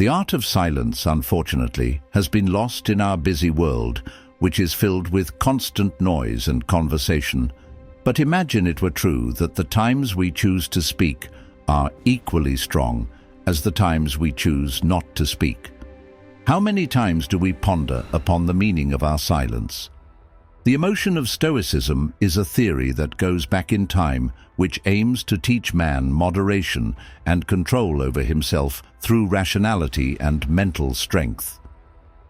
The art of silence, unfortunately, has been lost in our busy world, which is filled with constant noise and conversation. But imagine it were true that the times we choose to speak are equally strong as the times we choose not to speak. How many times do we ponder upon the meaning of our silence? The emotion of Stoicism is a theory that goes back in time, which aims to teach man moderation and control over himself through rationality and mental strength.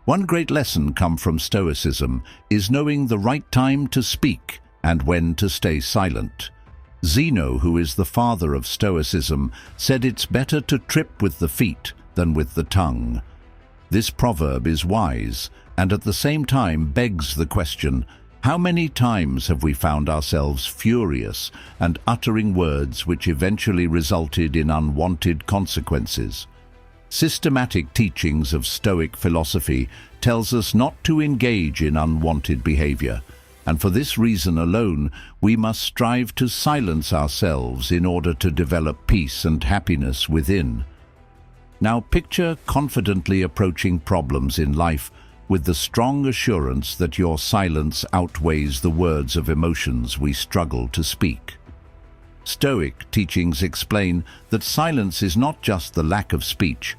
One great lesson come from Stoicism is knowing the right time to speak and when to stay silent. Zeno, who is the father of Stoicism, said it's better to trip with the feet than with the tongue. This proverb is wise and at the same time begs the question, how many times have we found ourselves furious and uttering words which eventually resulted in unwanted consequences? Systematic teachings of Stoic philosophy tells us not to engage in unwanted behavior, and for this reason alone we must strive to silence ourselves in order to develop peace and happiness within. Now picture confidently approaching problems in life with the strong assurance that your silence outweighs the words of emotions we struggle to speak. Stoic teachings explain that silence is not just the lack of speech,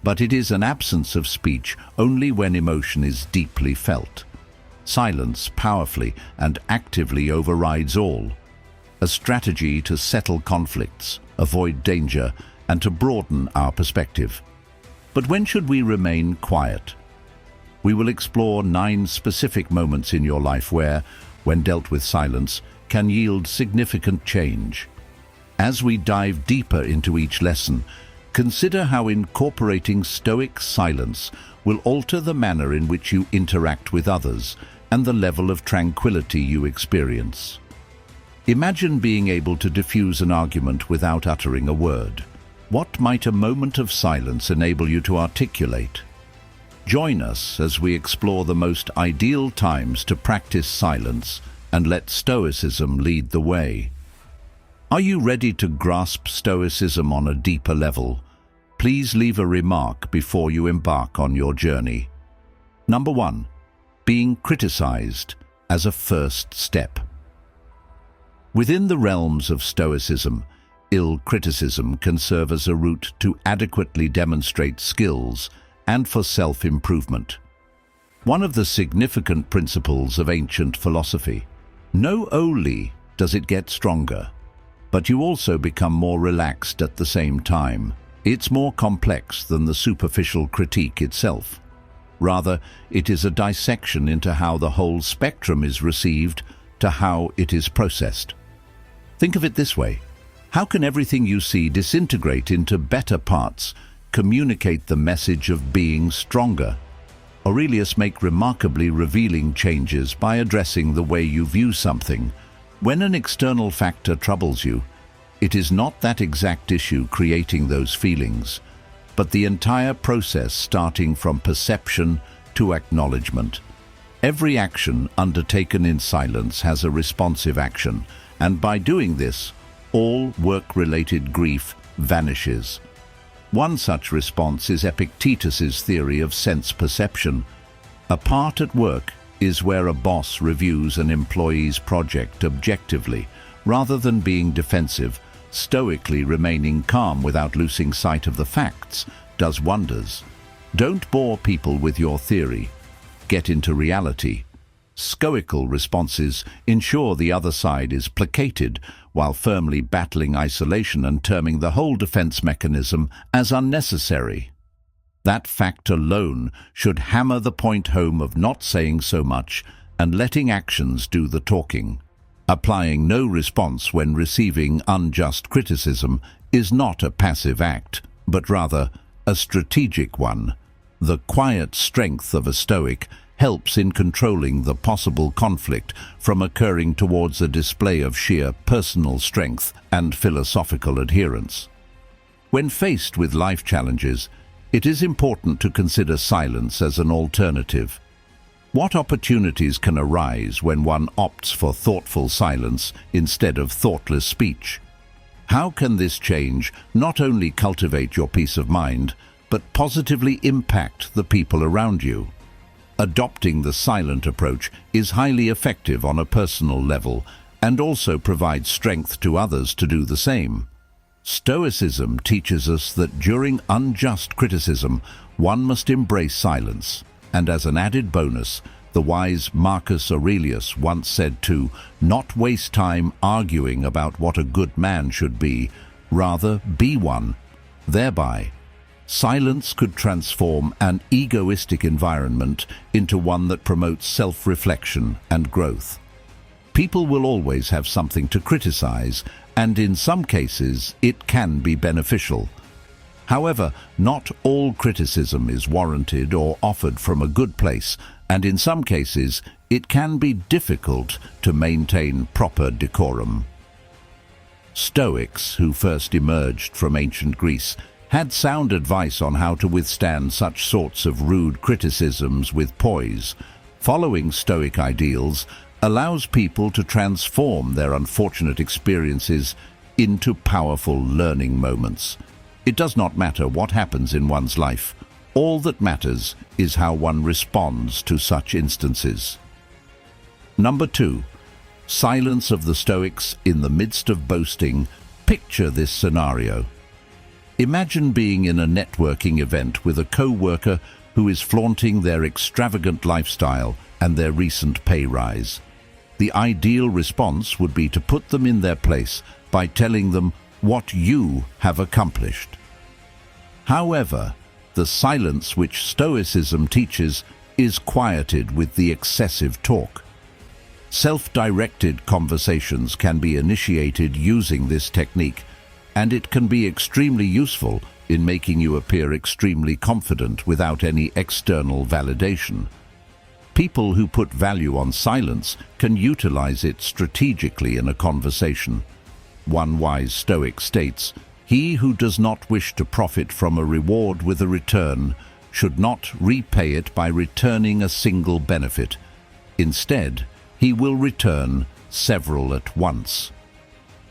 but it is an absence of speech only when emotion is deeply felt. Silence powerfully and actively overrides all, a strategy to settle conflicts, avoid danger, and to broaden our perspective. But when should we remain quiet? We will explore 9 specific moments in your life where, when dealt with silence, can yield significant change. As we dive deeper into each lesson, consider how incorporating Stoic silence will alter the manner in which you interact with others and the level of tranquility you experience. Imagine being able to diffuse an argument without uttering a word. What might a moment of silence enable you to articulate? Join us as we explore the most ideal times to practice silence and let Stoicism lead the way. Are you ready to grasp Stoicism on a deeper level? Please leave a remark before you embark on your journey. Number 1. Being criticized as a first step. Within the realms of Stoicism, ill criticism can serve as a route to adequately demonstrate skills and for self-improvement. One of the significant principles of ancient philosophy. Not only does it get stronger, but you also become more relaxed at the same time. It's more complex than the superficial critique itself. Rather, it is a dissection into how the whole spectrum is received to how it is processed. Think of it this way. How can everything you see disintegrate into better parts, communicate the message of being stronger? Aurelius makes remarkably revealing changes by addressing the way you view something. When an external factor troubles you, it is not that exact issue creating those feelings, but the entire process starting from perception to acknowledgement. Every action undertaken in silence has a responsive action, and by doing this, all work-related grief vanishes. One such response is Epictetus's theory of sense perception. A part at work is where a boss reviews an employee's project objectively, rather than being defensive. Stoically remaining calm without losing sight of the facts does wonders. Don't bore people with your theory. Get into reality. Stoical responses ensure the other side is placated while firmly battling isolation and terming the whole defense mechanism as unnecessary. That fact alone should hammer the point home of not saying so much and letting actions do the talking. Applying no response when receiving unjust criticism is not a passive act, but rather a strategic one. The quiet strength of a Stoic helps in controlling the possible conflict from occurring towards a display of sheer personal strength and philosophical adherence. When faced with life challenges, it is important to consider silence as an alternative. What opportunities can arise when one opts for thoughtful silence instead of thoughtless speech? How can this change not only cultivate your peace of mind, but positively impact the people around you. Adopting the silent approach is highly effective on a personal level and also provides strength to others to do the same. Stoicism teaches us that during unjust criticism, one must embrace silence, and as an added bonus, the wise Marcus Aurelius once said to not waste time arguing about what a good man should be, rather be one. Thereby, silence could transform an egoistic environment into one that promotes self-reflection and growth. People will always have something to criticize, and in some cases it can be beneficial. However, not all criticism is warranted or offered from a good place, and in some cases it can be difficult to maintain proper decorum. Stoics, who first emerged from ancient Greece, had sound advice on how to withstand such sorts of rude criticisms with poise. Following Stoic ideals allows people to transform their unfortunate experiences into powerful learning moments. It does not matter what happens in one's life. All that matters is how one responds to such instances. Number 2. Silence of the Stoics in the midst of boasting. Picture this scenario. Imagine being in a networking event with a co-worker who is flaunting their extravagant lifestyle and their recent pay rise. The ideal response would be to put them in their place by telling them what you have accomplished. However, the silence which Stoicism teaches is quieted with the excessive talk. Self-directed conversations can be initiated using this technique, and it can be extremely useful in making you appear extremely confident without any external validation. People who put value on silence can utilize it strategically in a conversation. One wise Stoic states, "He who does not wish to profit from a reward with a return should not repay it by returning a single benefit. Instead, he will return several at once."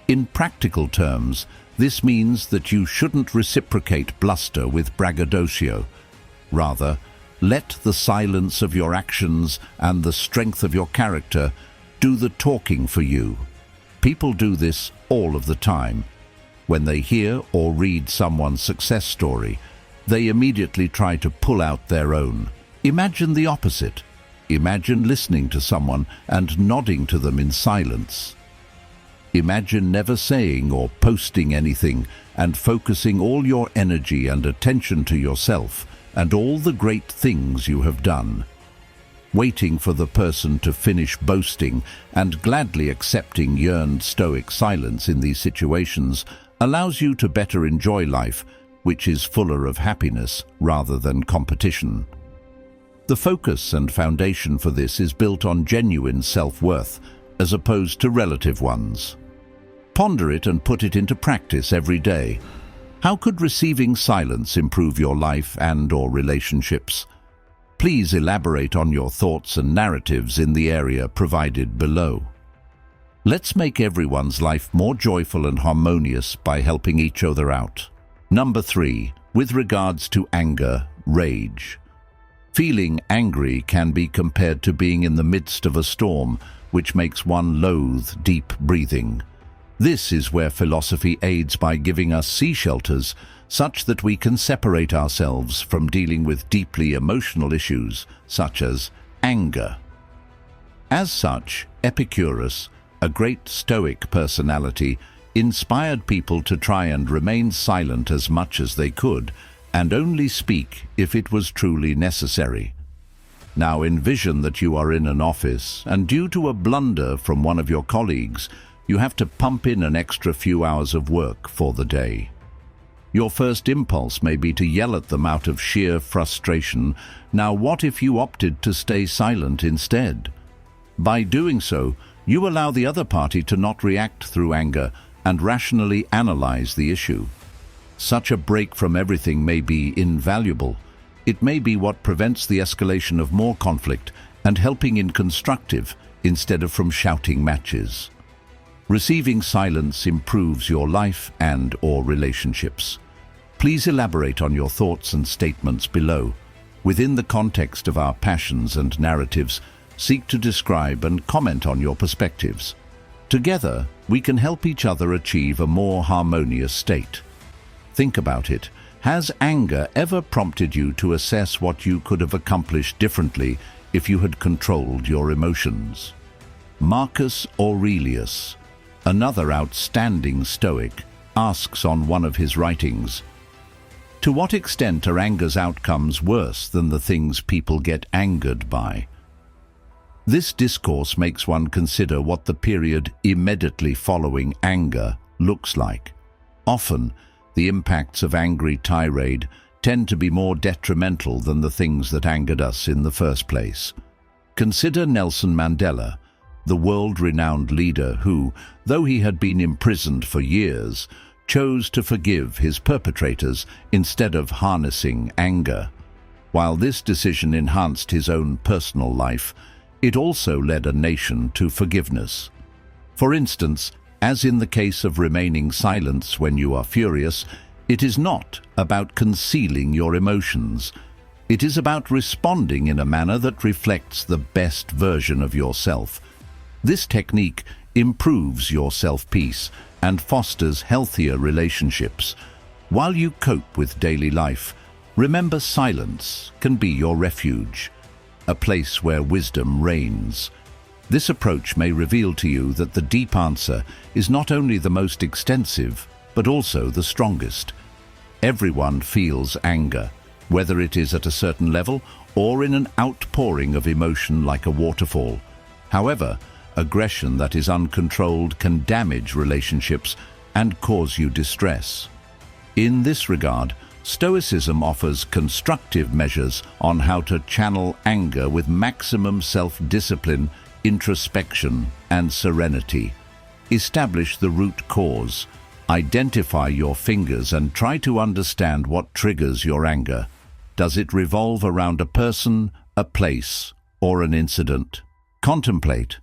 In practical terms, this means that you shouldn't reciprocate bluster with braggadocio. Rather, let the silence of your actions and the strength of your character do the talking for you. People do this all of the time. When they hear or read someone's success story, they immediately try to pull out their own. Imagine the opposite. Imagine listening to someone and nodding to them in silence. Imagine never saying or posting anything and focusing all your energy and attention to yourself and all the great things you have done. Waiting for the person to finish boasting and gladly accepting yearned Stoic silence in these situations allows you to better enjoy life, which is fuller of happiness rather than competition. The focus and foundation for this is built on genuine self-worth as opposed to relative ones. Ponder it and put it into practice every day. How could receiving silence improve your life and/or relationships? Please elaborate on your thoughts and narratives in the area provided below. Let's make everyone's life more joyful and harmonious by helping each other out. Number 3. With regards to anger, rage. Feeling angry can be compared to being in the midst of a storm, which makes one loathe deep breathing. This is where philosophy aids by giving us sea shelters, such that we can separate ourselves from dealing with deeply emotional issues, such as anger. As such, Epictetus, a great Stoic personality, inspired people to try and remain silent as much as they could, and only speak if it was truly necessary. Now envision that you are in an office, and due to a blunder from one of your colleagues, you have to pump in an extra few hours of work for the day. Your first impulse may be to yell at them out of sheer frustration. Now, what if you opted to stay silent instead? By doing so, you allow the other party to not react through anger and rationally analyze the issue. Such a break from everything may be invaluable. It may be what prevents the escalation of more conflict and helping in constructive instead of from shouting matches. Receiving silence improves your life and/or relationships. Please elaborate on your thoughts and statements below. Within the context of our passions and narratives, seek to describe and comment on your perspectives. Together, we can help each other achieve a more harmonious state. Think about it. Has anger ever prompted you to assess what you could have accomplished differently if you had controlled your emotions? Marcus Aurelius, another outstanding Stoic, asks on one of his writings, "To what extent are anger's outcomes worse than the things people get angered by?" This discourse makes one consider what the period immediately following anger looks like. Often, the impacts of angry tirade tend to be more detrimental than the things that angered us in the first place. Consider Nelson Mandela, the world-renowned leader who, though he had been imprisoned for years, chose to forgive his perpetrators instead of harnessing anger. While this decision enhanced his own personal life, it also led a nation to forgiveness. For instance, as in the case of remaining silent when you are furious, it is not about concealing your emotions. It is about responding in a manner that reflects the best version of yourself. This technique improves your self-peace and fosters healthier relationships. While you cope with daily life, remember silence can be your refuge, a place where wisdom reigns. This approach may reveal to you that the deep answer is not only the most extensive, but also the strongest. Everyone feels anger, whether it is at a certain level or in an outpouring of emotion like a waterfall. However, aggression that is uncontrolled can damage relationships and cause you distress. In this regard, Stoicism offers constructive measures on how to channel anger with maximum self-discipline, introspection, and serenity. Establish the root cause. Identify your fingers and try to understand what triggers your anger. Does it revolve around a person, a place, or an incident? Contemplate.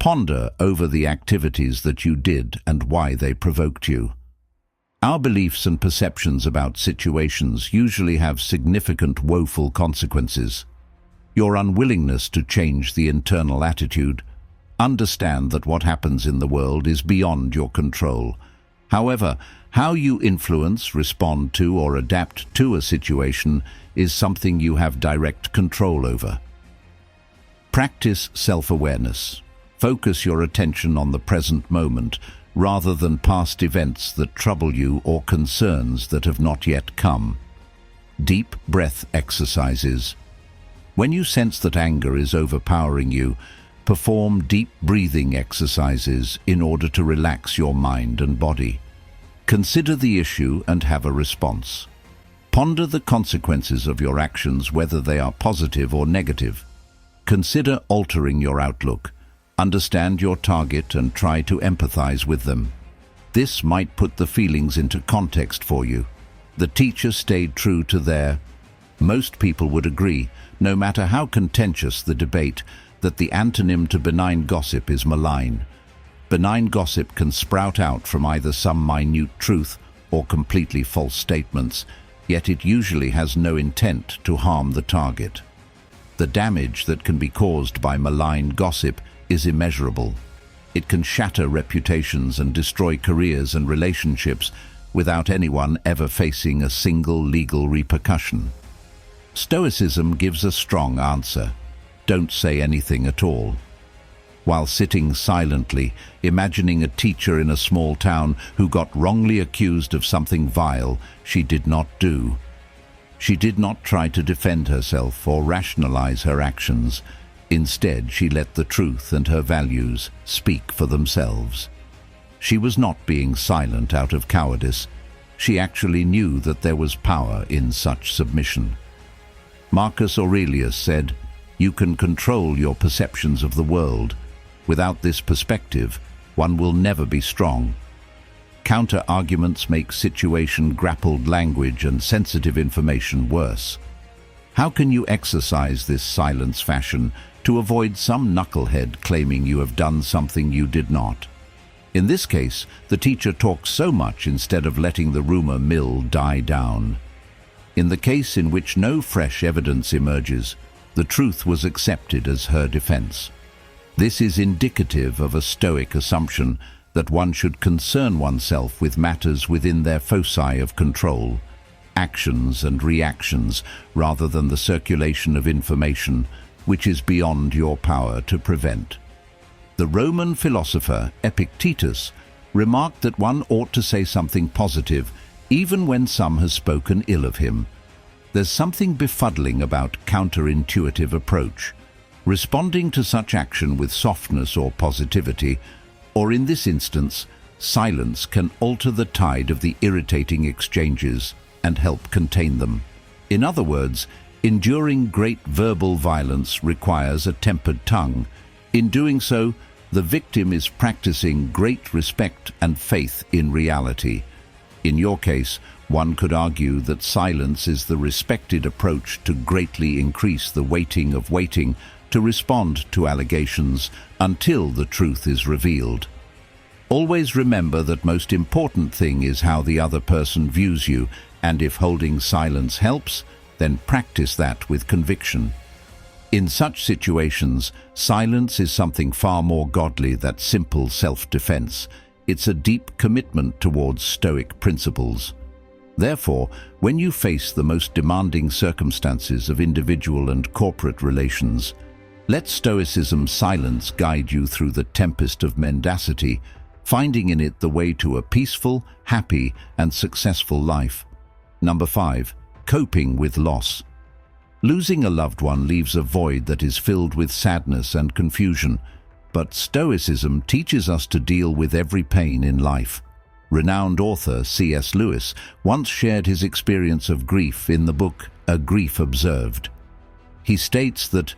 Ponder over the activities that you did and why they provoked you. Our beliefs and perceptions about situations usually have significant woeful consequences. Your unwillingness to change the internal attitude. Understand that what happens in the world is beyond your control. However, how you influence, respond to, or adapt to a situation is something you have direct control over. Practice self-awareness. Focus your attention on the present moment rather than past events that trouble you or concerns that have not yet come. Deep breath exercises. When you sense that anger is overpowering you, perform deep breathing exercises in order to relax your mind and body. Consider the issue and have a response. Ponder the consequences of your actions, whether they are positive or negative. Consider altering your outlook. Understand your target and try to empathize with them. This might put the feelings into context for you. The teacher stayed true to their. Most people would agree, no matter how contentious the debate, that the antonym to benign gossip is malign. Benign gossip can sprout out from either some minute truth or completely false statements, yet it usually has no intent to harm the target. The damage that can be caused by malign gossip is immeasurable. It can shatter reputations and destroy careers and relationships without anyone ever facing a single legal repercussion. Stoicism gives a strong answer. Don't say anything at all. While sitting silently, imagining a teacher in a small town who got wrongly accused of something vile she did not do. She did not try to defend herself or rationalize her actions. Instead, she let the truth and her values speak for themselves. She was not being silent out of cowardice. She actually knew that there was power in such submission. Marcus Aurelius said, "You can control your perceptions of the world. Without this perspective, one will never be strong." Counter-arguments make situation-grappled language and sensitive information worse. How can you exercise this silence fashion to avoid some knucklehead claiming you have done something you did not? In this case, the teacher talks so much instead of letting the rumor mill die down. In the case in which no fresh evidence emerges, the truth was accepted as her defense. This is indicative of a Stoic assumption that one should concern oneself with matters within their foci of control, actions and reactions, rather than the circulation of information which is beyond your power to prevent. The Roman philosopher Epictetus remarked that one ought to say something positive even when some has spoken ill of him. There's something befuddling about counterintuitive approach. Responding to such action with softness or positivity, or in this instance, silence, can alter the tide of the irritating exchanges and help contain them. In other words, enduring great verbal violence requires a tempered tongue. In doing so, the victim is practicing great respect and faith in reality. In your case, one could argue that silence is the respected approach to greatly increase the weighting of waiting to respond to allegations until the truth is revealed. Always remember that most important thing is how the other person views you, and if holding silence helps, then practice that with conviction. In such situations, silence is something far more godly than simple self-defense. It's a deep commitment towards Stoic principles. Therefore, when you face the most demanding circumstances of individual and corporate relations, let Stoicism's silence guide you through the tempest of mendacity, finding in it the way to a peaceful, happy, and successful life. Number 5. Coping with loss. Losing a loved one leaves a void that is filled with sadness and confusion, but Stoicism teaches us to deal with every pain in life. Renowned author C.S. Lewis once shared his experience of grief in the book A Grief Observed. He states that,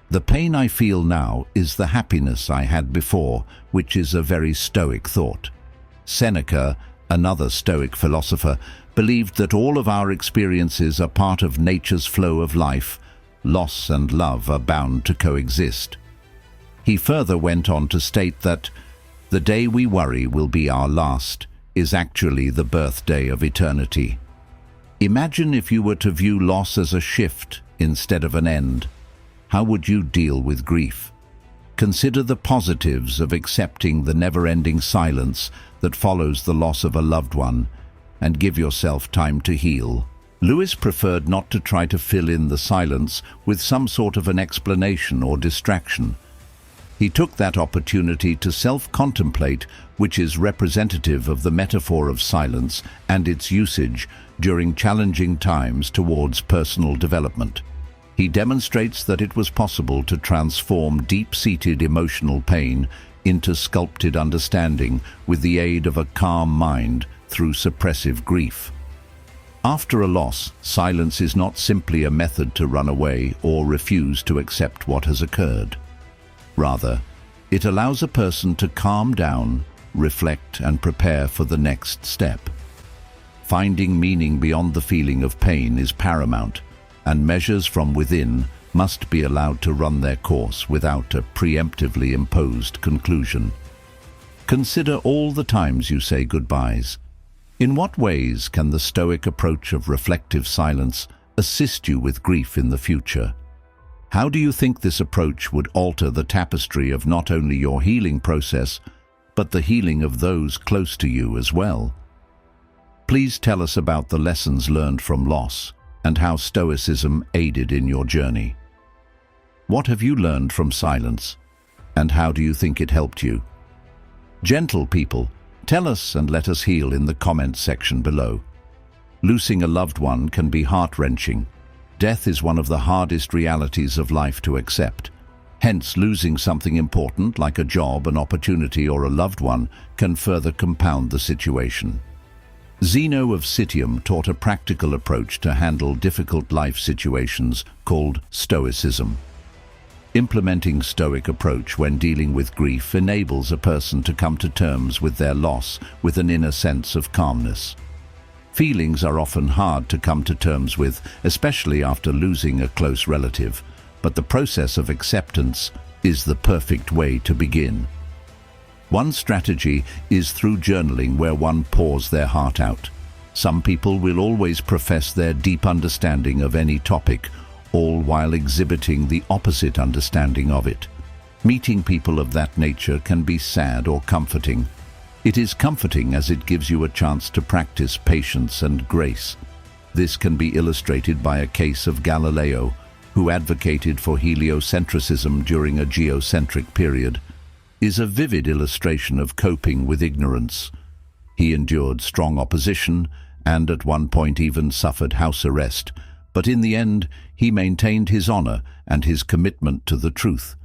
"The pain I feel now is the happiness I had before," which is a very Stoic thought. Seneca, another Stoic philosopher, believed that all of our experiences are part of nature's flow of life. Loss and love are bound to coexist. He further went on to state that the day we worry will be our last is actually the birthday of eternity. Imagine if you were to view loss as a shift instead of an end. How would you deal with grief? Consider the positives of accepting the never-ending silence that follows the loss of a loved one, and give yourself time to heal. Lewis preferred not to try to fill in the silence with some sort of an explanation or distraction. He took that opportunity to self-contemplate, which is representative of the metaphor of silence and its usage during challenging times towards personal development. He demonstrates that it was possible to transform deep-seated emotional pain into sculpted understanding with the aid of a calm mind through suppressive grief. After a loss, silence is not simply a method to run away or refuse to accept what has occurred. Rather, it allows a person to calm down, reflect, and prepare for the next step. Finding meaning beyond the feeling of pain is paramount, and measures from within must be allowed to run their course without a preemptively imposed conclusion. Consider all the times you say goodbyes. In what ways can the Stoic approach of reflective silence assist you with grief in the future? How do you think this approach would alter the tapestry of not only your healing process, but the healing of those close to you as well? Please tell us about the lessons learned from loss and how Stoicism aided in your journey. What have you learned from silence, and how do you think it helped you? Gentle people, tell us and let us heal in the comments section below. Losing a loved one can be heart-wrenching. Death is one of the hardest realities of life to accept. Hence, losing something important like a job, an opportunity, or a loved one can further compound the situation. Zeno of Citium taught a practical approach to handle difficult life situations called Stoicism. Implementing Stoic approach when dealing with grief enables a person to come to terms with their loss with an inner sense of calmness. Feelings are often hard to come to terms with, especially after losing a close relative, but the process of acceptance is the perfect way to begin. One strategy is through journaling, where one pours their heart out. Some people will always profess their deep understanding of any topic, all while exhibiting the opposite understanding of it. Meeting people of that nature can be sad or comforting. It is comforting as it gives you a chance to practice patience and grace. This can be illustrated by a case of Galileo, who advocated for heliocentrism during a geocentric period, is a vivid illustration of coping with ignorance. He endured strong opposition and at one point even suffered house arrest, but in the end he maintained his honor and his commitment to the truth.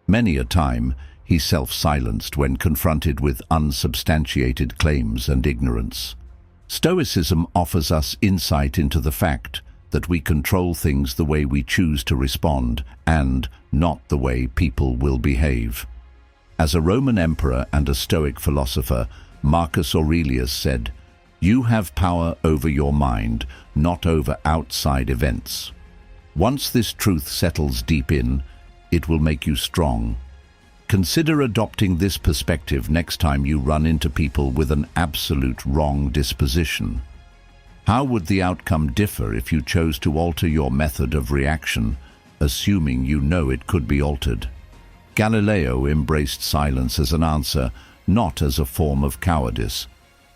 Many a time he self-silenced when confronted with unsubstantiated claims and ignorance. Stoicism offers us insight into the fact that we control things the way we choose to respond and not the way people will behave. As a Roman emperor and a Stoic philosopher, Marcus Aurelius said, "You have power over your mind, not over outside events." Once this truth settles deep in, it will make you strong. Consider adopting this perspective next time you run into people with an absolute wrong disposition. How would the outcome differ if you chose to alter your method of reaction, assuming you know it could be altered? Galileo embraced silence as an answer, not as a form of cowardice.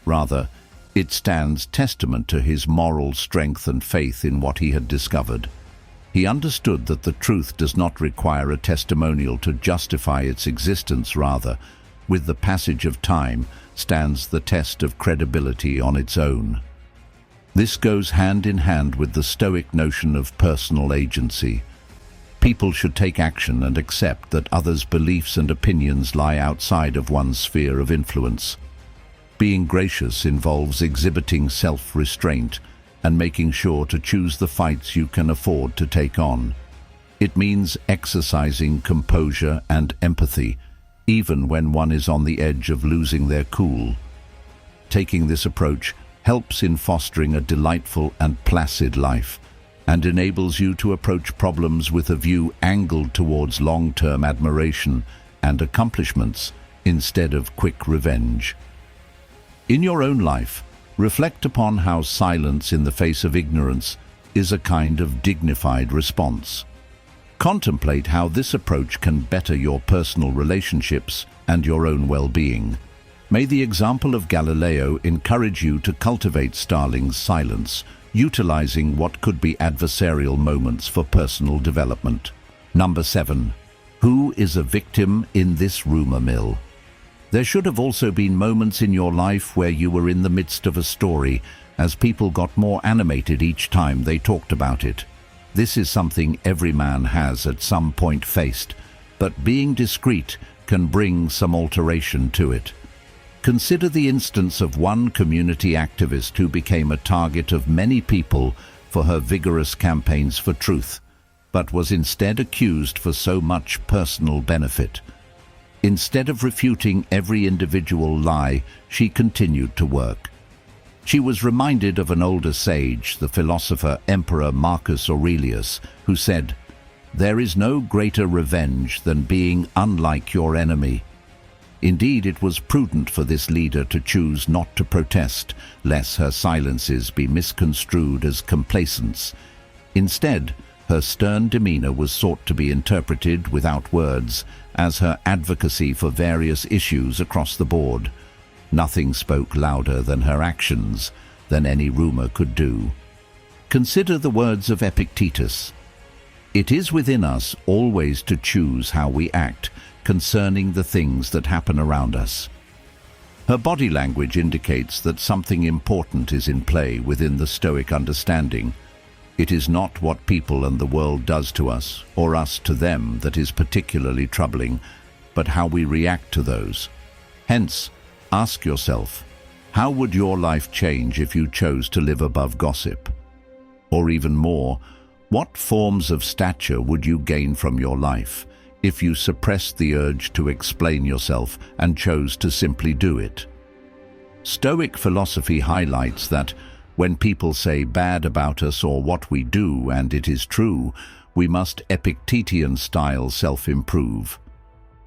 Rather, it stands testament to his moral strength and faith in what he had discovered. He understood that the truth does not require a testimonial to justify its existence. Rather, with the passage of time, stands the test of credibility on its own. This goes hand in hand with the Stoic notion of personal agency. People should take action and accept that others' beliefs and opinions lie outside of one's sphere of influence. Being gracious involves exhibiting self-restraint and making sure to choose the fights you can afford to take on. It means exercising composure and empathy, even when one is on the edge of losing their cool. Taking this approach helps in fostering a delightful and placid life, and enables you to approach problems with a view angled towards long-term admiration and accomplishments instead of quick revenge. In your own life, reflect upon how silence in the face of ignorance is a kind of dignified response. Contemplate how this approach can better your personal relationships and your own well-being. May the example of Galileo encourage you to cultivate Starling's silence, utilizing what could be adversarial moments for personal development. Number 7. Who is a victim in this rumor mill? There should have also been moments in your life where you were in the midst of a story, as people got more animated each time they talked about it. This is something every man has at some point faced, but being discreet can bring some alteration to it. Consider the instance of one community activist who became a target of many people for her vigorous campaigns for truth, but was instead accused for so much personal benefit. Instead of refuting every individual lie, she continued to work. She was reminded of an older sage, the philosopher Emperor Marcus Aurelius, who said, "There is no greater revenge than being unlike your enemy." Indeed, it was prudent for this leader to choose not to protest, lest her silences be misconstrued as complacence. Instead, her stern demeanor was sought to be interpreted without words as her advocacy for various issues across the board. Nothing spoke louder than her actions, than any rumor could do. Consider the words of Epictetus. "It is within us always to choose how we act concerning the things that happen around us." Her body language indicates that something important is in play within the Stoic understanding. It is not what people and the world does to us, or us to them, that is particularly troubling, but how we react to those. Hence, ask yourself, how would your life change if you chose to live above gossip? Or even more, what forms of stature would you gain from your life if you suppressed the urge to explain yourself and chose to simply do it? Stoic philosophy highlights that when people say bad about us or what we do, and it is true, we must Epictetean-style self-improve.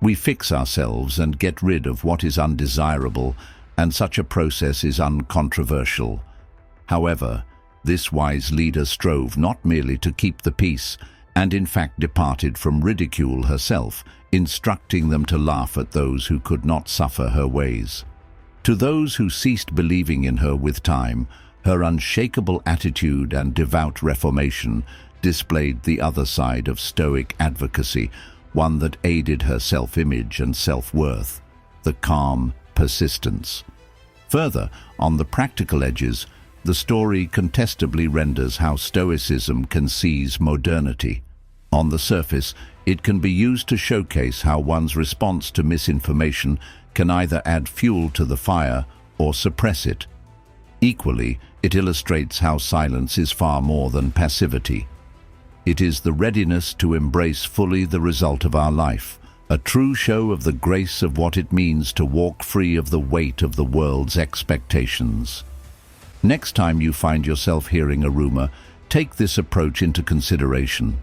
We fix ourselves and get rid of what is undesirable, and such a process is uncontroversial. However, this wise leader strove not merely to keep the peace, and in fact departed from ridicule herself, instructing them to laugh at those who could not suffer her ways. To those who ceased believing in her with time, her unshakable attitude and devout reformation displayed the other side of Stoic advocacy, one that aided her self-image and self-worth, the calm persistence. Further, on the practical edges, the story contestably renders how Stoicism can seize modernity. On the surface, it can be used to showcase how one's response to misinformation can either add fuel to the fire or suppress it. Equally, it illustrates how silence is far more than passivity. It is the readiness to embrace fully the result of our life, a true show of the grace of what it means to walk free of the weight of the world's expectations. Next time you find yourself hearing a rumor, take this approach into consideration.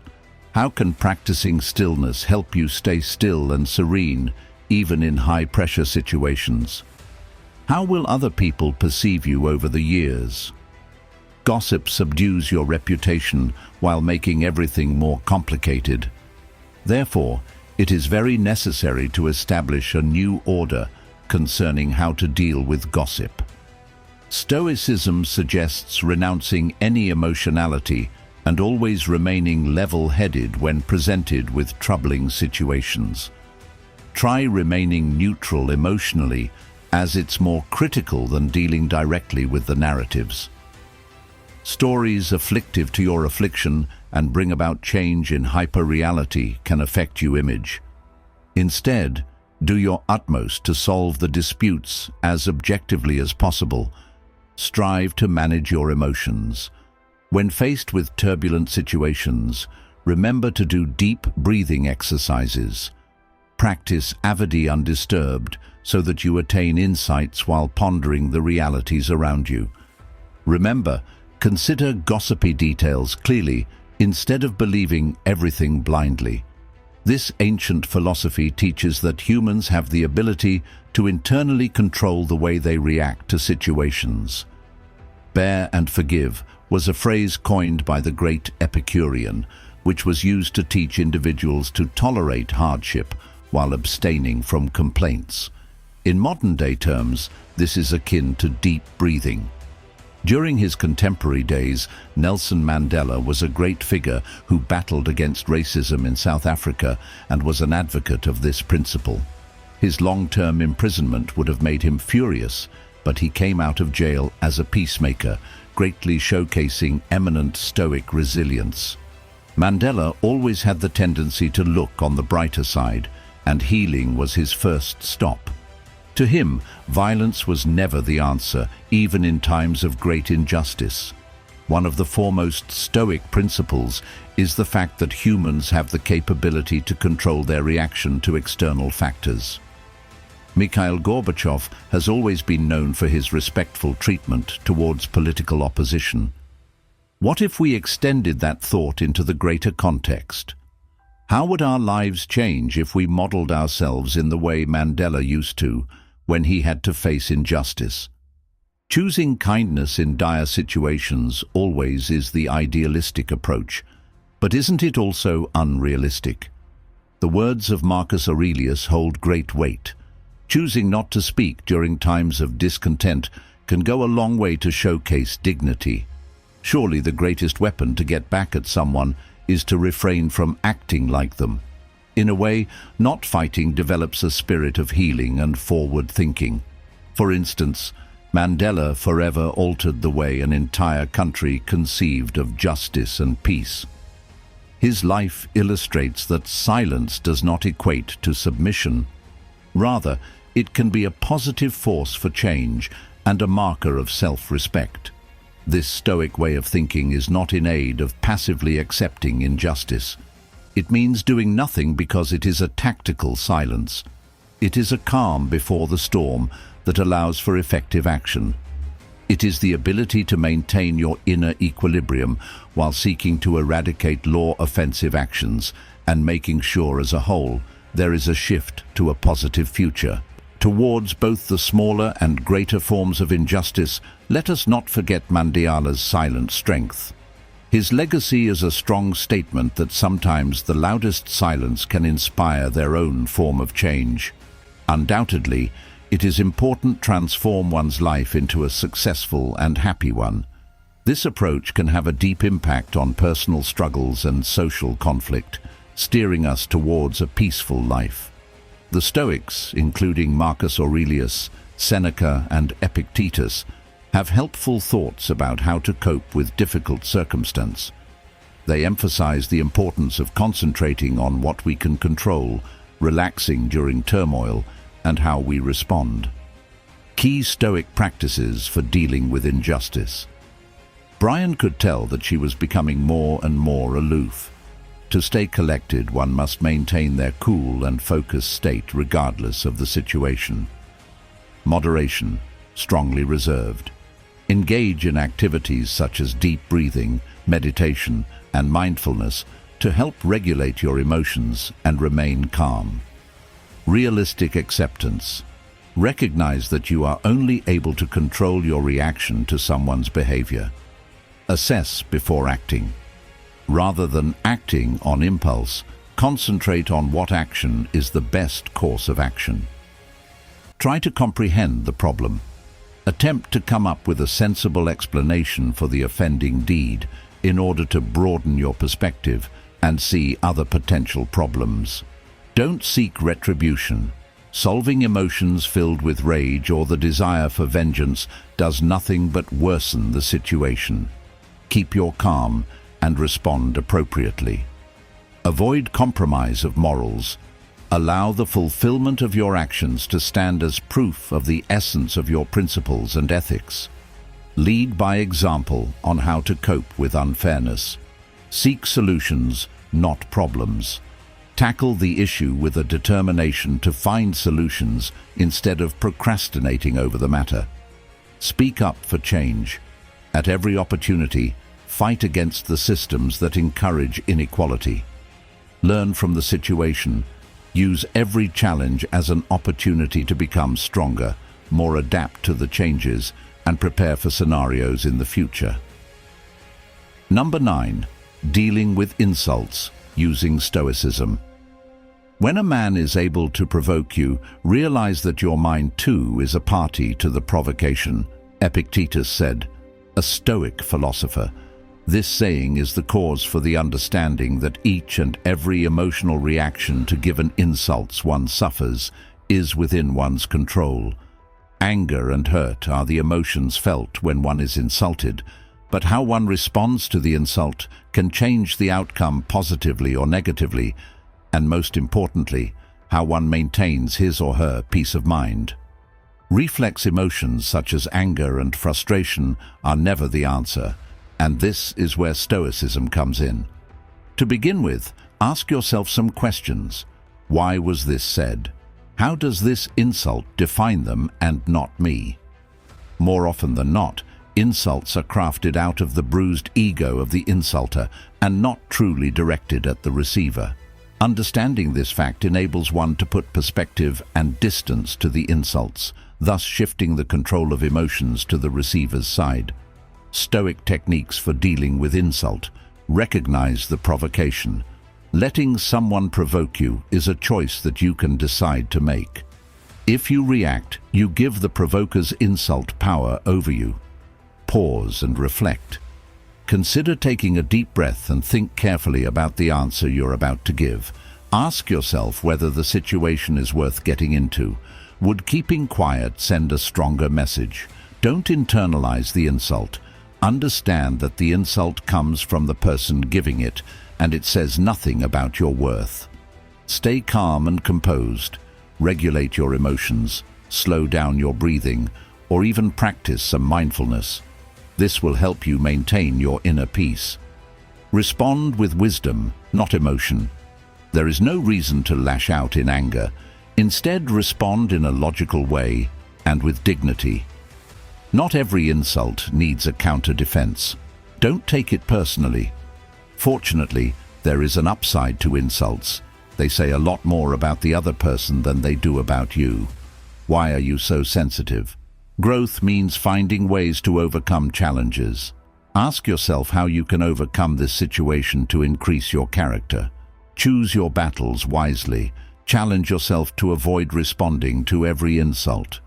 How can practicing stillness help you stay still and serene, even in high-pressure situations? How will other people perceive you over the years? Gossip subdues your reputation while making everything more complicated. Therefore, it is very necessary to establish a new order concerning how to deal with gossip. Stoicism suggests renouncing any emotionality and always remaining level-headed when presented with troubling situations. Try remaining neutral emotionally, as it's more critical than dealing directly with the narratives. Stories afflictive to your affliction and bring about change in hyper-reality can affect your image. Instead, do your utmost to solve the disputes as objectively as possible. Strive to manage your emotions. When faced with turbulent situations, remember to do deep breathing exercises. Practice avidi undisturbed so that you attain insights while pondering the realities around you. Remember, consider gossipy details clearly instead of believing everything blindly. This ancient philosophy teaches that humans have the ability to internally control the way they react to situations. Bear and forgive was a phrase coined by the great Epicurean, which was used to teach individuals to tolerate hardship while abstaining from complaints. In modern-day terms, this is akin to deep breathing. During his contemporary days, Nelson Mandela was a great figure who battled against racism in South Africa and was an advocate of this principle. His long-term imprisonment would have made him furious, but he came out of jail as a peacemaker, greatly showcasing eminent Stoic resilience. Mandela always had the tendency to look on the brighter side, and healing was his first stop. To him, violence was never the answer, even in times of great injustice. One of the foremost Stoic principles is the fact that humans have the capability to control their reaction to external factors. Mikhail Gorbachev has always been known for his respectful treatment towards political opposition. What if we extended that thought into the greater context? How would our lives change if we modeled ourselves in the way Mandela used to when he had to face injustice? Choosing kindness in dire situations always is the idealistic approach, but isn't it also unrealistic? The words of Marcus Aurelius hold great weight. Choosing not to speak during times of discontent can go a long way to showcase dignity. Surely the greatest weapon to get back at someone is to refrain from acting like them. In a way, not fighting develops a spirit of healing and forward thinking. For instance, Mandela forever altered the way an entire country conceived of justice and peace. His life illustrates that silence does not equate to submission. Rather, it can be a positive force for change and a marker of self-respect. This Stoic way of thinking is not in aid of passively accepting injustice. It means doing nothing because it is a tactical silence. It is a calm before the storm that allows for effective action. It is the ability to maintain your inner equilibrium while seeking to eradicate law-offensive actions and making sure as a whole there is a shift to a positive future. Towards both the smaller and greater forms of injustice, let us not forget Mandela's silent strength. His legacy is a strong statement that sometimes the loudest silence can inspire their own form of change. Undoubtedly, it is important to transform one's life into a successful and happy one. This approach can have a deep impact on personal struggles and social conflict, steering us towards a peaceful life. The Stoics, including Marcus Aurelius, Seneca, and Epictetus, have helpful thoughts about how to cope with difficult circumstances. They emphasize the importance of concentrating on what we can control, relaxing during turmoil, and how we respond. Key Stoic practices for dealing with injustice. Brian could tell that she was becoming more and more aloof. To stay collected, one must maintain their cool and focused state regardless of the situation. Moderation, strongly reserved. Engage in activities such as deep breathing, meditation, and mindfulness to help regulate your emotions and remain calm. Realistic acceptance. Recognize that you are only able to control your reaction to someone's behavior. Assess before acting. Rather than acting on impulse, concentrate on what action is the best course of action. Try to comprehend the problem. Attempt to come up with a sensible explanation for the offending deed in order to broaden your perspective and see other potential problems. Don't seek retribution. Solving emotions filled with rage or the desire for vengeance does nothing but worsen the situation. Keep your calm and respond appropriately. Avoid compromise of morals. Allow the fulfillment of your actions to stand as proof of the essence of your principles and ethics. Lead by example on how to cope with unfairness. Seek solutions, not problems. Tackle the issue with a determination to find solutions instead of procrastinating over the matter. Speak up for change. At every opportunity, fight against the systems that encourage inequality. Learn from the situation. Use every challenge as an opportunity to become stronger, more adapt to the changes, and prepare for scenarios in the future. Number 9. Dealing with insults using Stoicism. When a man is able to provoke you, realize that your mind too is a party to the provocation. Epictetus said, a Stoic philosopher. This saying is the cause for the understanding that each and every emotional reaction to given insults one suffers is within one's control. Anger and hurt are the emotions felt when one is insulted, but how one responds to the insult can change the outcome positively or negatively, and most importantly, how one maintains his or her peace of mind. Reflex emotions such as anger and frustration are never the answer, and this is where Stoicism comes in. To begin with, ask yourself some questions. Why was this said? How does this insult define them and not me? More often than not, insults are crafted out of the bruised ego of the insulter and not truly directed at the receiver. Understanding this fact enables one to put perspective and distance to the insults, thus shifting the control of emotions to the receiver's side. Stoic techniques for dealing with insult. Recognize the provocation. Letting someone provoke you is a choice that you can decide to make. If you react, you give the provoker's insult power over you. Pause and reflect. Consider taking a deep breath and think carefully about the answer you're about to give. Ask yourself whether the situation is worth getting into. Would keeping quiet send a stronger message? Don't internalize the insult. Understand that the insult comes from the person giving it, and it says nothing about your worth. Stay calm and composed. Regulate your emotions, slow down your breathing, or even practice some mindfulness. This will help you maintain your inner peace. Respond with wisdom, not emotion. There is no reason to lash out in anger. Instead, respond in a logical way and with dignity. Not every insult needs a counter-defense. Don't take it personally. Fortunately, there is an upside to insults. They say a lot more about the other person than they do about you. Why are you so sensitive? Growth means finding ways to overcome challenges. Ask yourself how you can overcome this situation to increase your character. Choose your battles wisely. Challenge yourself to avoid responding to every insult.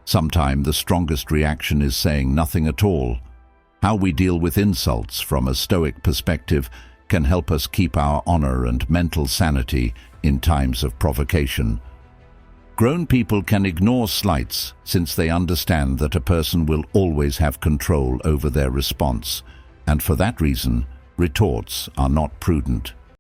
Sometimes the strongest reaction is saying nothing at all. How we deal with insults from a Stoic perspective can help us keep our honor and mental sanity in times of provocation. Grown people can ignore slights since they understand that a person will always have control over their response, and for that reason, retorts are not prudent.